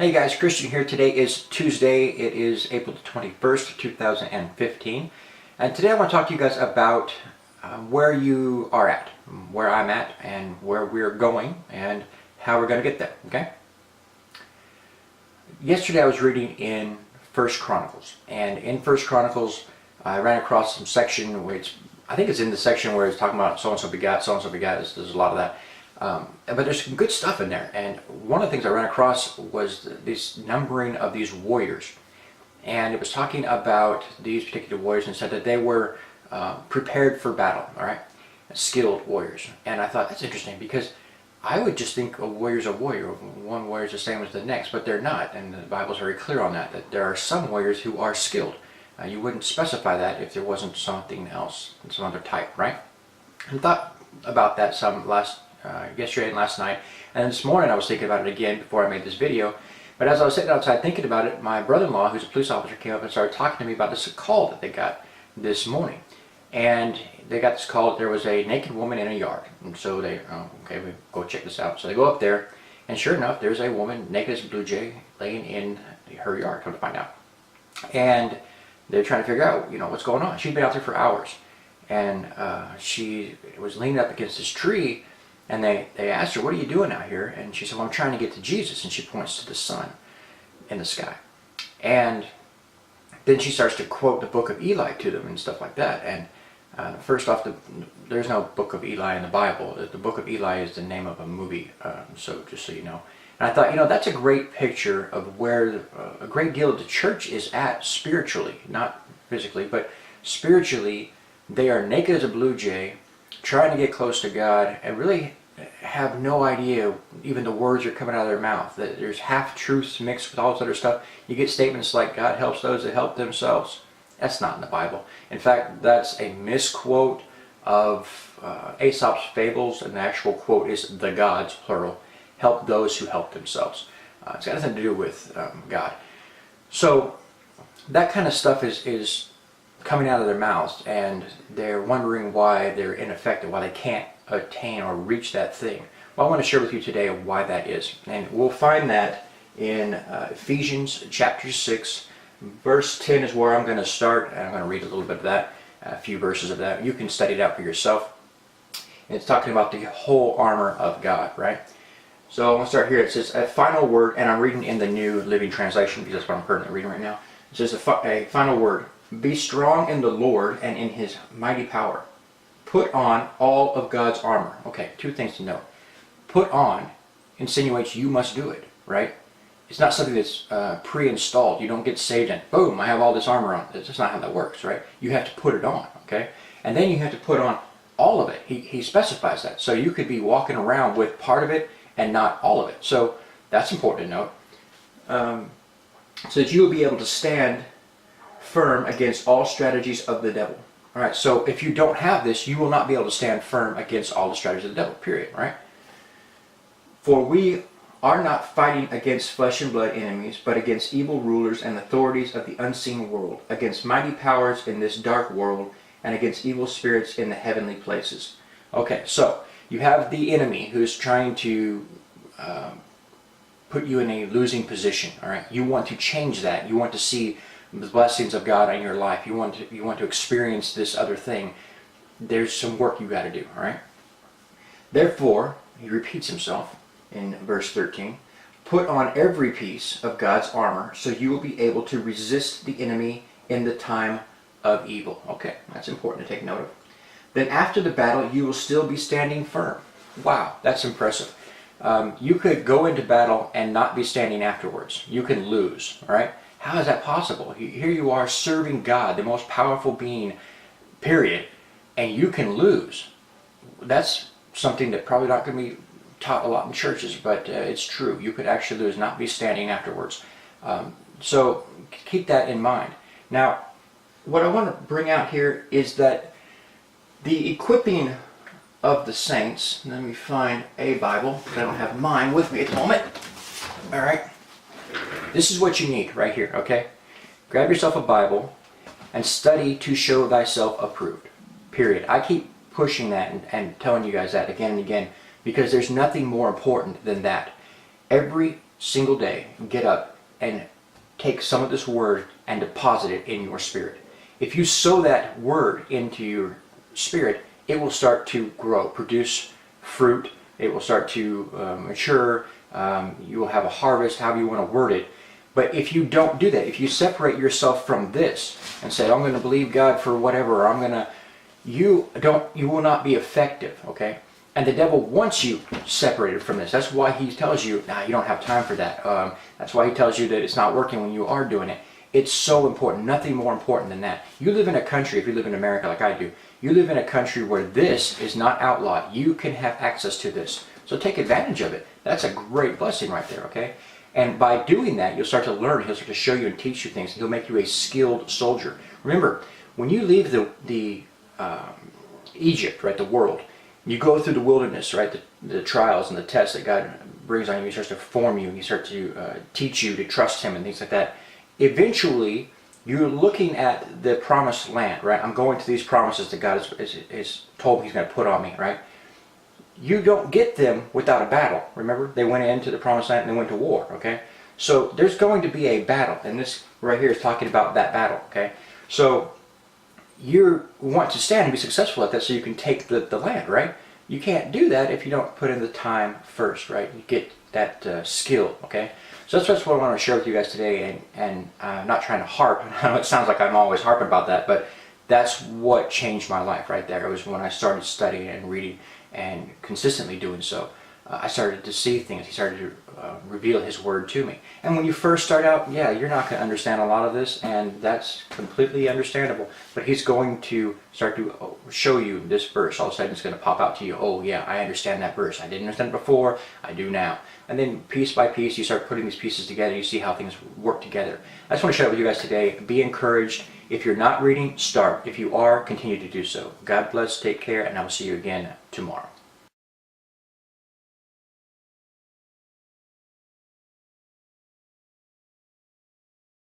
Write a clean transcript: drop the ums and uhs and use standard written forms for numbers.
Hey guys, Christian here. Today is Tuesday. It is April the 21st, 2015. And today I want to talk to you guys about where you are at, where I'm at, and where we're going, and how we're going to get there, okay? Yesterday I was reading in First Chronicles, and in First Chronicles I ran across some section where I think it's in the section where it's talking about so-and-so begat, so-and-so begat. There's a lot of that. But there's some good stuff in there, and one of the things I ran across was this numbering of these warriors, and it was talking about these particular warriors and said that they were prepared for battle, all right, skilled warriors. And I thought that's interesting because I would just think a warrior's a warrior. One warrior's the same as the next, but they're not, and the Bible's very clear on that, that there are some warriors who are skilled. You wouldn't specify that if there wasn't something else, some other type, right? And thought about that some yesterday and last night, and this morning I was thinking about it again before I made this video. But as I was sitting outside thinking about it, my brother-in-law, who's a police officer, came up and started talking to me about this call that they got this morning. And they got this call that there was a naked woman in a yard, and so they, okay, we go check this out. So they go up there, and sure enough, there's a woman naked as a blue jay laying in her yard. Come to find out, and they're trying to figure out, what's going on. She'd been out there for hours, and she was leaning up against this tree. And they asked her, "What are you doing out here?" And she said, "Well, I'm trying to get to Jesus." And she points to the sun in the sky. And then she starts to quote the book of Eli to them and stuff like that. And first off, there's no book of Eli in the Bible. The book of Eli is the name of a movie, so just so you know. And I thought, that's a great picture of where a great deal of the church is at spiritually, not physically, but spiritually. They are naked as a blue jay, trying to get close to God, and really have no idea even the words are coming out of their mouth. That there's half-truths mixed with all this other stuff. You get statements like, God helps those that help themselves. That's not in the Bible. In fact, that's a misquote of Aesop's fables, and the actual quote is, the gods, plural, help those who help themselves. It's got nothing to do with God. So that kind of stuff is coming out of their mouths, and they're wondering why they're ineffective, why they can't attain or reach that thing. Well, I want to share with you today why that is, and we'll find that in Ephesians chapter 6, verse 10 is where I'm going to start, and I'm going to read a little bit of that, a few verses of that. You can study it out for yourself. And it's talking about the whole armor of God, right? So I'm going to start here. It says, a final word, and I'm reading in the New Living Translation because that's what I'm currently reading right now. It says, a final word. Be strong in the Lord and in His mighty power. Put on all of God's armor. Okay, two things to note. Put on insinuates you must do it, right? It's not something that's pre-installed. You don't get saved and boom, I have all this armor on. That's just not how that works, right? You have to put it on, okay? And then you have to put on all of it. He specifies that. So you could be walking around with part of it and not all of it. So that's important to note. So that you will be able to stand firm against all strategies of the devil. All right, so if you don't have this, you will not be able to stand firm against all the strategies of the devil, period, right? For we are not fighting against flesh and blood enemies, but against evil rulers and authorities of the unseen world, against mighty powers in this dark world, and against evil spirits in the heavenly places. Okay, so you have the enemy who's trying to put you in a losing position, all right? You want to change that. You want to see the blessings of God in your life. You want to experience this other thing. There's some work you got to do, all right? Therefore, he repeats himself in verse 13, put on every piece of God's armor so you will be able to resist the enemy in the time of evil. Okay, that's important to take note of. Then after the battle, you will still be standing firm. Wow, that's impressive. You could go into battle and not be standing afterwards. You can lose, all right? How is that possible? Here you are serving God, the most powerful being, period, and you can lose. That's something that probably not going to be taught a lot in churches, but it's true. You could actually lose, not be standing afterwards. So keep that in mind. Now, what I want to bring out here is that the equipping of the saints, let me find a Bible, because I don't have mine with me at the moment. All right. This is what you need right here, okay? Grab yourself a Bible and study to show thyself approved, period. I keep pushing that and telling you guys that again and again because there's nothing more important than that. Every single day get up and take some of this word and deposit it in your spirit. If you sow that word into your spirit, it will start to grow, produce fruit. It will start to mature. You will have a harvest, however you want to word it. But if you don't do that, if you separate yourself from this and say, I'm going to believe God for whatever, or you will not be effective, okay? And the devil wants you separated from this. That's why he tells you, nah, you don't have time for that. That's why he tells you that it's not working when you are doing it. It's so important. Nothing more important than that. You live in a country, if you live in America like I do, you live in a country where this is not outlawed. You can have access to this. So take advantage of it. That's a great blessing right there, okay? And by doing that, you'll start to learn. He'll start to show you and teach you things. He'll make you a skilled soldier. Remember, when you leave the Egypt, right, the world, you go through the wilderness, right, the trials and the tests that God brings on you. He starts to form you, and he starts to teach you to trust him and things like that. Eventually, you're looking at the promised land, right? I'm going to these promises that God has told me he's going to put on me, right? You don't get them without a battle. Remember, they went into the promised land and they went to war, okay? So there's going to be a battle, and this right here is talking about that battle, okay? So you want to stand and be successful at that so you can take the land, right? You can't do that if you don't put in the time first, right? You get that skill, okay? So that's what I want to share with you guys today, and I'm not trying to harp. I know it sounds like I'm always harping about that, but that's what changed my life right there. It was when I started studying and reading and consistently doing so. I started to see things. He started to reveal his word to me. And when you first start out, yeah, you're not going to understand a lot of this, and that's completely understandable. But he's going to start to show you this verse. All of a sudden it's going to pop out to you. Oh yeah, I understand that verse. I didn't understand it before. I do now. And then piece by piece, you start putting these pieces together. You see how things work together. I just want to share it with you guys today. Be encouraged. If you're not reading, start. If you are, continue to do so. God bless. Take care, and I will see you again tomorrow.